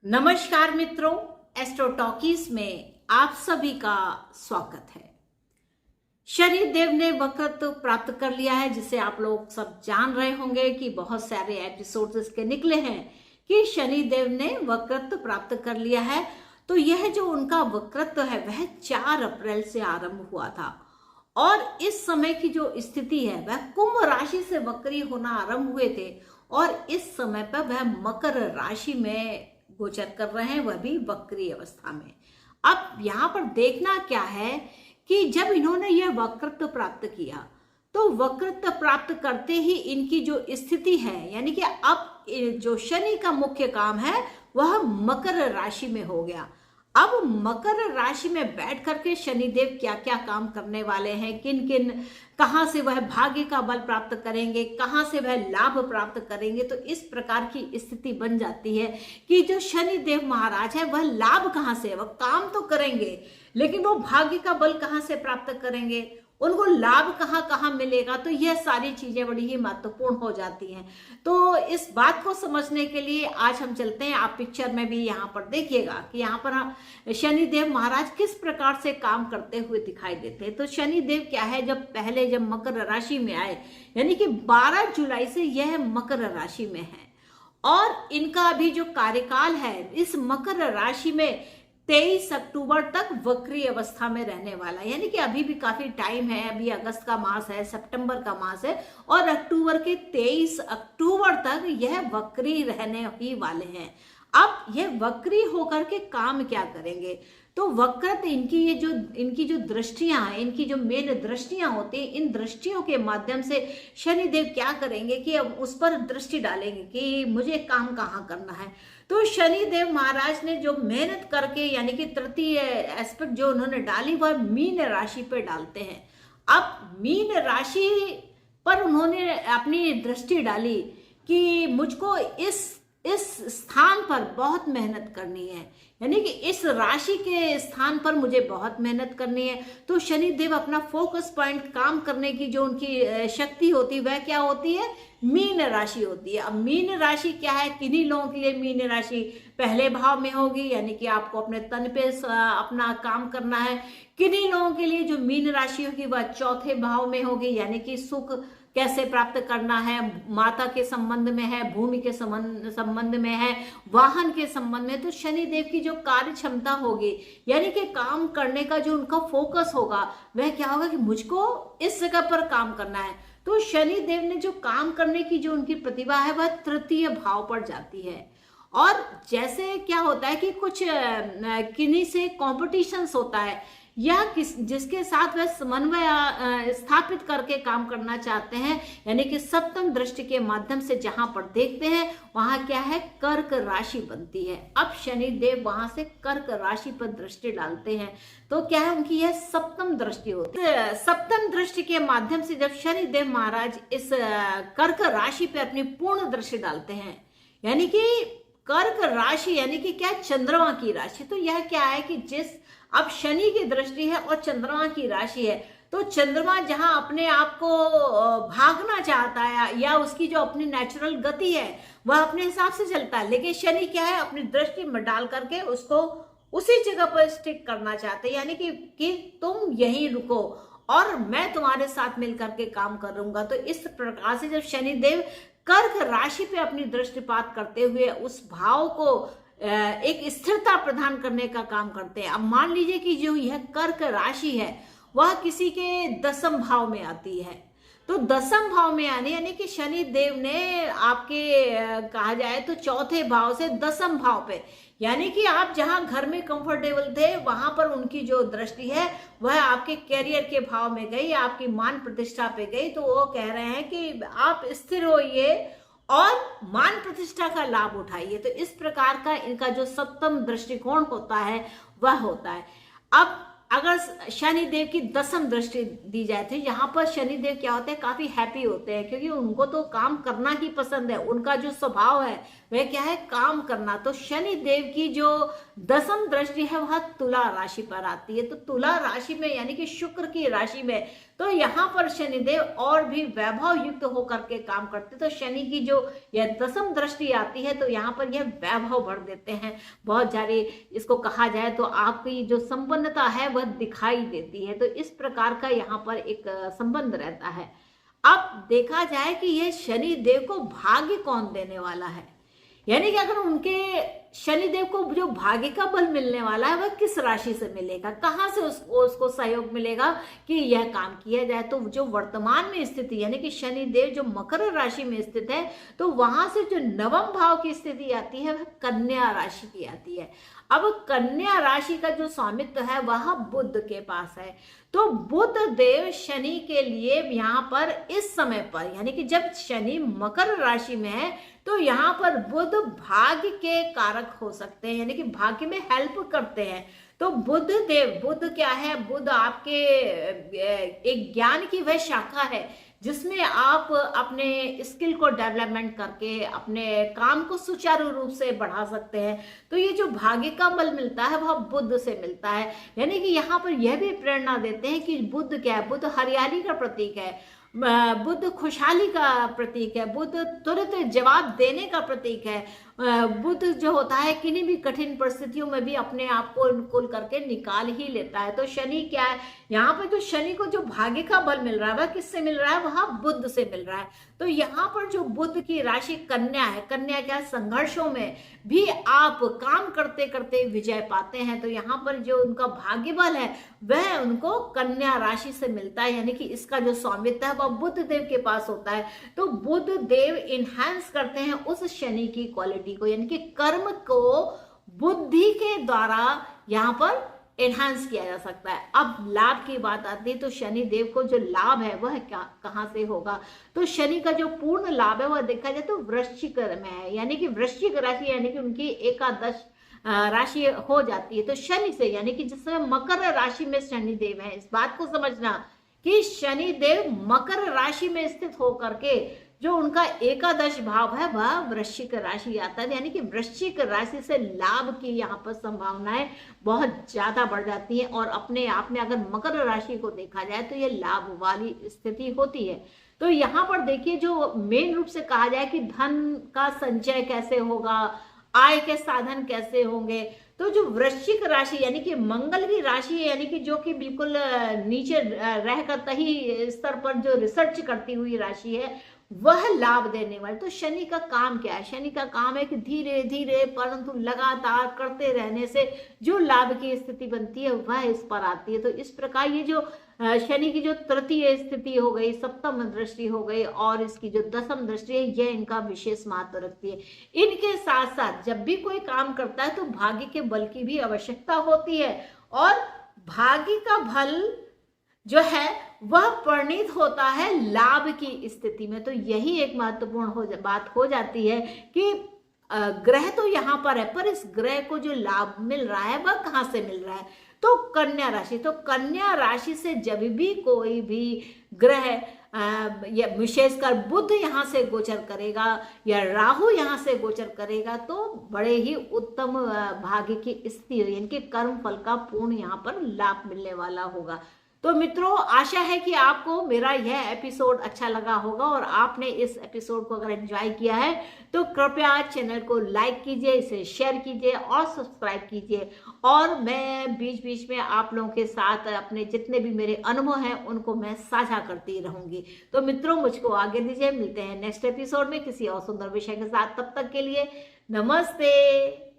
नमस्कार मित्रों, astro talkies में आप सभी का स्वागत है। शनि देव ने वक्रत्व प्राप्त कर लिया है, जिसे आप लोग सब जान रहे होंगे कि बहुत सारे एपिसोड्स इसके निकले हैं कि शनि देव ने वक्रत्व प्राप्त कर लिया है। तो यह जो उनका वक्रत्व है वह 4 अप्रैल से आरंभ हुआ था और इस समय की जो स्थिति है वह कुंभ राशि से वक्री होना आरंभ हुए थे और इस समय पर वह मकर राशि में गोचर कर रहे हैं, वह भी वक्री अवस्था में। अब यहाँ पर देखना क्या है कि जब इन्होंने यह वक्रत्व प्राप्त किया तो वक्रत्व प्राप्त करते ही इनकी जो स्थिति है, यानी कि अब जो शनि का मुख्य काम है वह मकर राशि में हो गया। अब मकर राशि में बैठ करके शनिदेव क्या क्या काम करने वाले हैं, किन किन कहाँ से वह भाग्य का बल प्राप्त करेंगे, कहाँ से वह लाभ प्राप्त करेंगे, तो इस प्रकार की स्थिति बन जाती है कि जो शनिदेव महाराज है वह लाभ कहाँ से, वह काम तो करेंगे लेकिन वो भाग्य का बल कहाँ से प्राप्त करेंगे, उनको लाभ कहाँ कहाँ मिलेगा। तो यह सारी चीजें बड़ी ही महत्वपूर्ण हो जाती हैं। तो इस बात को समझने के लिए आज हम चलते हैं, आप पिक्चर में भी यहाँ पर देखिएगा कि यहाँ पर शनिदेव महाराज किस प्रकार से काम करते हुए दिखाई देते हैं। तो शनिदेव क्या है, जब मकर राशि में आए, यानी कि 12 जुलाई से यह मकर राशि में है और इनका अभी जो कार्यकाल है इस मकर राशि में 23 अक्टूबर तक वक्री अवस्था में रहने वाला है। यानी कि अभी भी काफी टाइम है, अभी अगस्त का मास है, सितंबर का मास है और अक्टूबर के 23 अक्टूबर तक यह वक्री रहने ही वाले हैं। अब यह वक्री होकर के काम क्या करेंगे, तो वक्रत इनकी जो दृष्टियां हैं, इनकी जो मेन दृष्टियां होती हैं, इन दृष्टियों के माध्यम से शनिदेव क्या करेंगे कि अब उस पर दृष्टि डालेंगे कि मुझे काम कहाँ करना है। तो शनिदेव महाराज ने जो मेहनत करके, यानी कि तृतीय एस्पेक्ट जो उन्होंने डाली वह मीन राशि पर डालते हैं। अब मीन राशि पर उन्होंने अपनी दृष्टि डाली कि मुझको इस स्थान पर बहुत मेहनत करनी है, यानी कि इस राशि के स्थान पर मुझे बहुत मेहनत करनी है। तो शनिदेव अपना फोकस पॉइंट, काम करने की जो उनकी शक्ति होती है वह क्या होती है, मीन राशि होती है। अब मीन राशि क्या है, किन्हीं लोगों के लिए मीन राशि पहले भाव में होगी, यानी कि आपको अपने तन पे अपना काम करना है। किन्हीं लोगों के लिए जो मीन राशि होगी वह चौथे भाव में होगी, यानी कि सुख कैसे प्राप्त करना है, माता के संबंध में है, भूमि के संबंध में है, वाहन के संबंध में। तो शनिदेव की जो कार्य क्षमता होगी, यानी कि काम करने का जो उनका फोकस होगा वह क्या होगा कि मुझको इस जगह पर काम करना है। तो शनिदेव ने जो काम करने की जो उनकी प्रतिभा है वह तृतीय भाव पर जाती है। और जैसे क्या होता है कि कुछ किन्हीं से कॉम्पिटिशन्स होता है या जिसके साथ वह समन्वय स्थापित करके काम करना चाहते हैं, यानी कि सप्तम दृष्टि के माध्यम से जहां पर देखते हैं वहां क्या है, कर्क राशि बनती है। अब शनिदेव वहां से कर्क राशि पर दृष्टि डालते हैं तो क्या है, उनकी यह सप्तम दृष्टि होती है। सप्तम दृष्टि के माध्यम से जब शनिदेव महाराज इस कर्क राशि पर अपनी पूर्ण दृष्टि डालते हैं, यानी कि कर्क राशि यानी कि क्या, चंद्रमा की राशि। तो यह क्या है कि अब शनि की दृष्टि है और चंद्रमा की राशि है, तो चंद्रमा जहां अपने आप को भागना चाहता है या उसकी जो अपनी नेचुरल गति है वह अपने हिसाब से चलता है, लेकिन शनि क्या है, अपनी दृष्टि में डाल करके उसको उसी जगह पर स्टिक करना चाहते हैं, यानी कि तुम यहीं रुको और मैं तुम्हारे साथ मिल करके काम करूंगा। तो इस प्रकार से जब शनिदेव कर्क राशि पे अपनी दृष्टिपात करते हुए उस भाव को एक स्थिरता प्रदान करने का काम करते हैं। अब मान लीजिए कि जो यह कर्क राशि है वह किसी के 10वें भाव में आती है, तो 10वें भाव में आने यानी कि शनि देव ने आपके कहा जाए तो चौथे भाव से 10वें भाव पे, यानी कि आप जहां घर में कंफर्टेबल थे वहां पर उनकी जो दृष्टि है वह आपके कैरियर के भाव में गई, आपकी मान प्रतिष्ठा पे गई। तो वो कह रहे हैं कि आप स्थिर होइए और मान प्रतिष्ठा का लाभ उठाइए। तो इस प्रकार का इनका जो सप्तम दृष्टिकोण होता है वह होता है। अब अगर शनिदेव की 10वीं दृष्टि दी जाए तो यहाँ पर शनिदेव क्या होते हैं, काफी हैप्पी होते हैं क्योंकि उनको तो काम करना ही पसंद है। उनका जो स्वभाव है वह क्या है, काम करना। तो शनिदेव की जो 10वीं दृष्टि है वह तुला राशि पर आती है। तो तुला राशि में यानी कि शुक्र की राशि में तो यहाँ पर शनिदेव और भी वैभव युक्त होकर के काम करते, तो शनि की जो यह दसम दृष्टि आती है तो यहाँ पर यह वैभव भर देते हैं। बहुत सारे इसको कहा जाए तो आपकी जो संपन्नता है वह दिखाई देती है। तो इस प्रकार का यहाँ पर एक संबंध रहता है। अब देखा जाए कि यह शनि देव को भाग्य कौन देने वाला है, यानी कि अगर उनके शनिदेव को जो भाग्य का बल मिलने वाला है वह किस राशि से मिलेगा, कहां से उसको सहयोग मिलेगा कि यह काम किया जाए। तो जो वर्तमान में स्थिति यानी कि शनिदेव जो मकर राशि में स्थित है, तो वहां से जो नवम भाव की स्थिति आती है वह कन्या राशि की आती है। अब कन्या राशि का जो स्वामित्व है वह बुध के पास है। तो बुध देव शनि के लिए यहाँ पर इस समय पर यानी कि जब शनि मकर राशि में है तो यहाँ पर बुध भाग्य के कारक हो सकते हैं, यानी कि भाग्य में हेल्प करते हैं। तो बुध देव, बुध क्या है, बुध आपके एक ज्ञान की वह शाखा है जिसमें आप अपने स्किल को डेवलपमेंट करके अपने काम को सुचारू रूप से बढ़ा सकते हैं। तो ये जो भाग्य का बल मिलता है वह बुध से मिलता है, यानी कि यहाँ पर यह भी प्रेरणा देते हैं कि बुध क्या है, बुध हरियाली का प्रतीक है, बुध खुशहाली का प्रतीक है, बुध तुरंत जवाब देने का प्रतीक है। बुध जो होता है किन्हीं भी कठिन परिस्थितियों में भी अपने आप को अनुकूल करके निकाल ही लेता है। तो शनि क्या है, यहाँ पे तो शनि को जो भाग्य का बल मिल रहा है वह किससे मिल रहा है, वह बुध से मिल रहा है। तो यहाँ पर जो बुध की राशि कन्या है, कन्या क्या है, संघर्षों में भी आप काम करते करते विजय पाते हैं। तो यहाँ पर जो उनका भाग्य बल है वह उनको कन्या राशि से मिलता है, यानी कि इसका जो स्वामित्व है वह बुध देव के पास होता है। तो बुध देव इनहैंस करते हैं उस शनि की क्वालिटी को, यानी कि कर्म को बुद्धि के द्वारा यहाँ पर एनहांस किया जा सकता है। अब लाभ की बात आती है तो शनि देव को जो लाभ है वह क्या कहां से होगा, तो शनि का जो पूर्ण लाभ है वह देखा जाए तो वृश्चिक में है, यानी कि वृश्चिक राशि यानी कि उनकी एकादश राशि हो जाती है। तो शनि से यानी कि जिस समय मकर राशि में शनि देव है, इस बात को समझना कि शनि देव मकर राशि में स्थित होकर के जो उनका एकादश भाव है वह वृश्चिक राशि आता है, यानी कि वृश्चिक राशि से लाभ की यहाँ पर संभावनाएं बहुत ज्यादा बढ़ जाती हैं। और अपने आप में अगर मकर राशि को देखा जाए तो ये लाभ वाली स्थिति होती है। तो यहाँ पर देखिए जो मेन रूप से कहा जाए कि धन का संचय कैसे होगा, आय के साधन कैसे होंगे, तो जो वृश्चिक राशि यानी कि मंगल की राशि है, यानी कि जो कि बिल्कुल नीचे रहकर तही स्तर पर जो रिसर्च करती हुई राशि है वह लाभ देने वाली। तो शनि का काम क्या है, शनि का काम है कि धीरे धीरे परंतु लगातार करते रहने से जो लाभ की स्थिति बनती है वह इस पर आती है। तो इस प्रकार ये जो शनि की जो तृतीय स्थिति हो गई, सप्तम दृष्टि हो गई और इसकी जो दसम दृष्टि है यह इनका विशेष महत्व रखती है। इनके साथ साथ जब भी कोई काम करता है तो भाग्य के बल की भी आवश्यकता होती है और भाग्य का बल जो है वह परिणित होता है लाभ की स्थिति में। तो यही एक महत्वपूर्ण बात हो जाती है कि ग्रह तो यहाँ पर है पर इस ग्रह को जो लाभ मिल रहा है वह कहाँ से मिल रहा है, तो कन्या राशि। तो कन्या राशि से जब भी कोई भी ग्रह या विशेषकर बुध यहाँ से गोचर करेगा या राहु यहाँ से गोचर करेगा तो बड़े ही उत्तम भाग्य की स्थिति यानी कि कर्म फल का पूर्ण यहाँ पर लाभ मिलने वाला होगा। तो मित्रों आशा है कि आपको मेरा यह एपिसोड अच्छा लगा होगा और आपने इस एपिसोड को अगर एंजॉय किया है तो कृपया चैनल को लाइक कीजिए, इसे शेयर कीजिए और सब्सक्राइब कीजिए। और मैं बीच बीच में आप लोगों के साथ अपने जितने भी मेरे अनुभव हैं उनको मैं साझा करती रहूंगी। तो मित्रों मुझको आगे दीजिए, मिलते हैं नेक्स्ट एपिसोड में किसी और सुंदर विषय के साथ। तब तक के लिए नमस्ते।